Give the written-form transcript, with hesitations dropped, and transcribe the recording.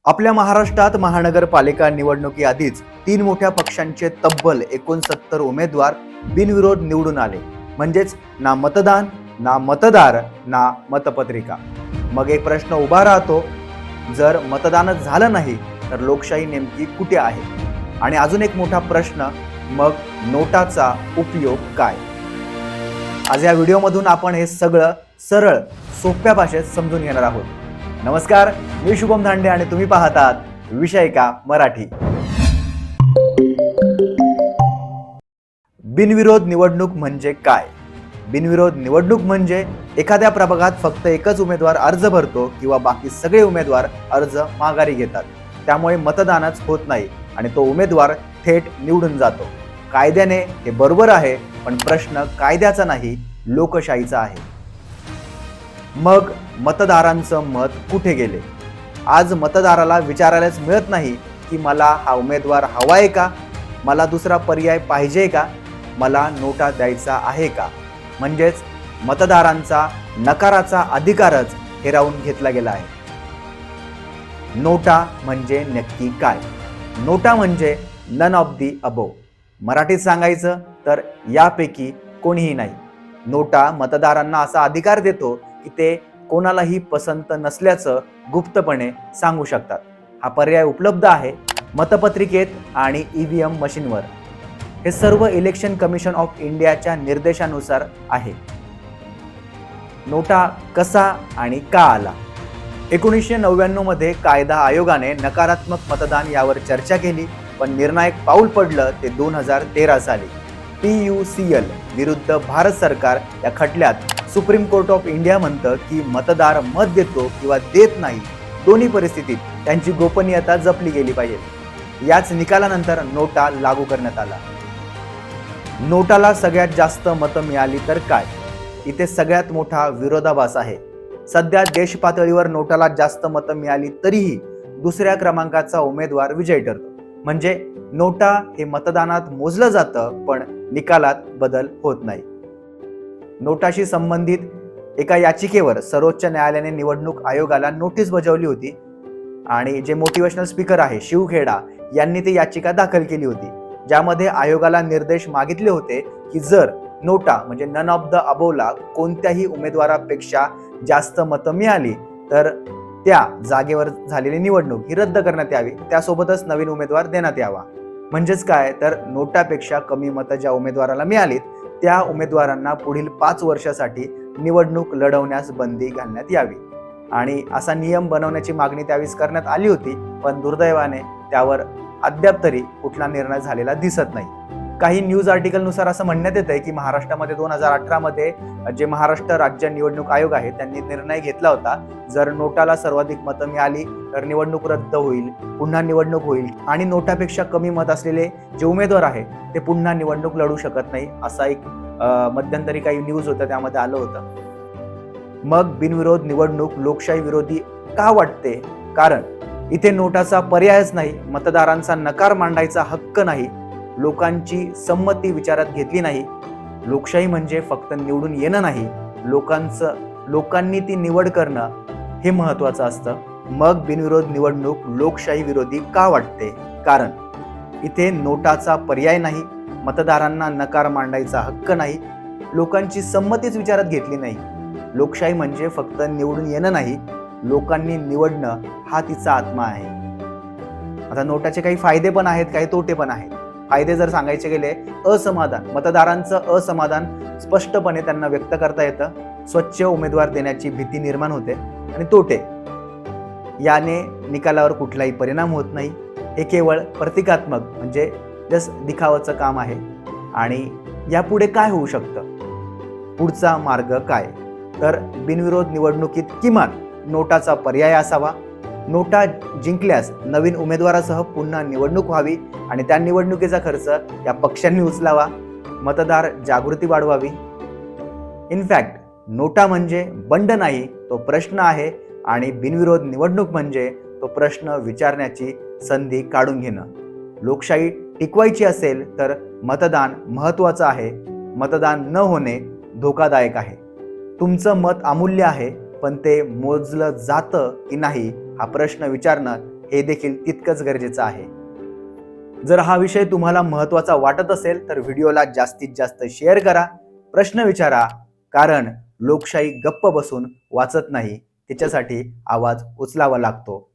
आपल्या महाराष्ट्रात महानगरपालिका निवडणुकीआधीच तीन मोठ्या पक्षांचे तब्बल 69 उमेदवार बिनविरोध निवडून आले. म्हणजेच ना मतदान, ना मतदार, ना मतपत्रिका. मग एक प्रश्न उभा राहतो, जर मतदानच झालं नाही तर लोकशाही नेमकी कुठे आहे? आणि अजून एक मोठा प्रश्न, मग नोटाचा उपयोग काय? आज या व्हिडिओमधून आपण हे सगळं सरळ सोप्या भाषेत समजून घेणार आहोत. नमस्कार, मी शुभम धांडे आणि तुम्ही पाहतात विषय का मराठी. बिनविरोध निवडणूक म्हणजे काय? बिनविरोध निवडणूक म्हणजे एखाद्या प्रभागात फक्त एकच उमेदवार अर्ज भरतो किंवा बाकी सगळे उमेदवार अर्ज माघारी घेतात. त्यामुळे मतदानच होत नाही आणि तो उमेदवार थेट निवडून जातो. कायद्याने हे बरोबर आहे, पण प्रश्न कायद्याचा नाही, लोकशाहीचा आहे. मग मतदारांचं मत कुठे गेले? आज मतदाराला विचारायलाच मिळत नाही की मला हा उमेदवार हवाय का, मला दुसरा पर्याय पाहिजे का, मला नोटा द्यायचा आहे का. म्हणजेच मतदारांचा नकाराचा अधिकारच हिरावून घेतला गेला आहे. नोटा म्हणजे नक्की काय? नोटा म्हणजे नन ऑफ दी अबोव. मराठीत सांगायचं तर यापैकी कोणीही नाही. नोटा मतदारांना असा अधिकार देतो की ते कोणालाही पसंत नसल्याचं गुप्तपणे सांगू शकतात. हा पर्याय उपलब्ध आहे मतपत्रिकेत आणि EVM मशीनवर. हे सर्व इलेक्शन कमिशन ऑफ इंडियाच्या निर्देशानुसार आहे. नोटा कसा आणि का आला? 1999 मध्ये कायदा आयोगाने नकारात्मक मतदान यावर चर्चा केली, पण निर्णायक पाऊल पडलं ते 2013 साली. PUCL विरुद्ध भारत सरकार या खटल्यात सुप्रीम कोर्ट ऑफ इंडिया म्हणतं की मतदार मत देतो किंवा देत नाही, दोन्ही परिस्थितीत त्यांची गोपनीयता जपली गेली पाहिजे. याच निकालानंतर नोटा लागू करण्यात आला. नोटाला सगळ्यात जास्त मतं मिळाली तर काय? इथे सगळ्यात मोठा विरोधाभास आहे. सध्या देश पातळीवर नोटाला जास्त मतं मिळाली तरीही दुसऱ्या क्रमांकाचा उमेदवार विजयी ठरतो. म्हणजे नोटा हे मतदानात मोजलं जातं, पण निकालात बदल होत नाही. नोटाशी संबंधित एका याचिकेवर सर्वोच्च न्यायालयाने निवडणूक आयोगाला नोटीस बजावली होती आणि जे मोटिवेशनल स्पीकर आहे शिवखेडा यांनी ती याचिका दाखल केली होती, ज्यामध्ये आयोगाला निर्देश मागितले होते की जर नोटा म्हणजे नन ऑफ द अबोवला कोणत्याही उमेदवारापेक्षा जास्त मतं मिळाली तर त्या जागेवर झालेली निवडणूक ही रद्द करण्यात यावी, त्यासोबतच नवीन उमेदवार देण्यात यावा. म्हणजेच काय तर नोटापेक्षा कमी मतं ज्या उमेदवाराला मिळालीत त्या उमेदवारांना पुढील 5 वर्षासाठी निवडणूक लढवण्यास बंदी घालण्यात यावी आणि असा नियम बनवण्याची मागणी त्यावेळेस करण्यात आली होती, पण दुर्दैवाने त्यावर अद्याप तरी कुठला निर्णय झालेला दिसत नाही. काही न्यूज आर्टिकलनुसार असं म्हणण्यात येत आहे की महाराष्ट्रामध्ये 2018 मध्ये जे महाराष्ट्र राज्य निवडणूक आयोग आहे त्यांनी निर्णय घेतला होता, जर नोटाला सर्वाधिक मतं मिळाली तर निवडणूक रद्द होईल, पुन्हा निवडणूक होईल आणि नोटापेक्षा कमी मत असलेले जे उमेदवार आहे ते पुन्हा निवडणूक लढू शकत नाही, असा एक मध्यंतरी काही न्यूज होतं, त्यामध्ये आलं होतं. मग बिनविरोध निवडणूक लोकशाही विरोधी का वाटते? कारण इथे नोटाचा पर्यायच नाही, मतदारांचा नकार मांडायचा हक्क नाही, लोकांची संमती विचारात घेतली नाही. लोकशाही म्हणजे फक्त निवडून येणं नाही, लोकांनी ती निवड करणं हे महत्वाचं असतं. मग बिनविरोध निवडणूक लोकशाही विरोधी का वाटते? कारण इथे नोटाचा पर्याय नाही, मतदारांना नकार मांडायचा हक्क नाही, लोकांची संमतीच विचारात घेतली नाही. लोकशाही म्हणजे फक्त निवडून येणं नाही, लोकांनी निवडणं हा तिचा आत्मा आहे. आता नोटाचे काही फायदे पण आहेत, काही तोटे पण आहेत. फायदे जर सांगायचे गेले, असमाधान, मतदारांचं असमाधान स्पष्टपणे त्यांना व्यक्त करता येतं, स्वच्छ उमेदवार देण्याची भीती निर्माण होते. आणि तोटे, याने निकालावर कुठलाही परिणाम होत नाही, हे केवळ प्रतिकात्मक म्हणजे जस्ट दिखावाचं काम आहे. आणि यापुढे काय होऊ शकतं? पुढचा मार्ग काय? तर बिनविरोध निवडणुकीत किमान नोटाचा पर्याय असावा. नोटा जिंकल्यास नवीन उमेदवारासह पुन्हा निवडणूक व्हावी आणि त्या निवडणुकीचा खर्च या पक्षांनी उचलावा. मतदार जागृती वाढवावी. इनफॅक्ट नोटा म्हणजे बंड नाही, तो प्रश्न आहे आणि बिनविरोध निवडणूक म्हणजे तो प्रश्न विचारण्याची संधी काढून घेणं. लोकशाही टिकवायची असेल तर मतदान महत्त्वाचं आहे. मतदान न होणे धोकादायक आहे. तुमचं मत अमूल्य आहे, पण ते मोजलं जातं की नाही हा प्रश्न विचारणं हे देखील तितकंच गरजेचं आहे. जर हा विषय तुम्हाला महत्त्वाचा वाटत असेल तर व्हिडिओला जास्तीत जास्त शेअर करा, प्रश्न विचारा, कारण लोकशाही गप्प बसून वाचत नाही, तिच्यासाठी आवाज उचलावा लागतो.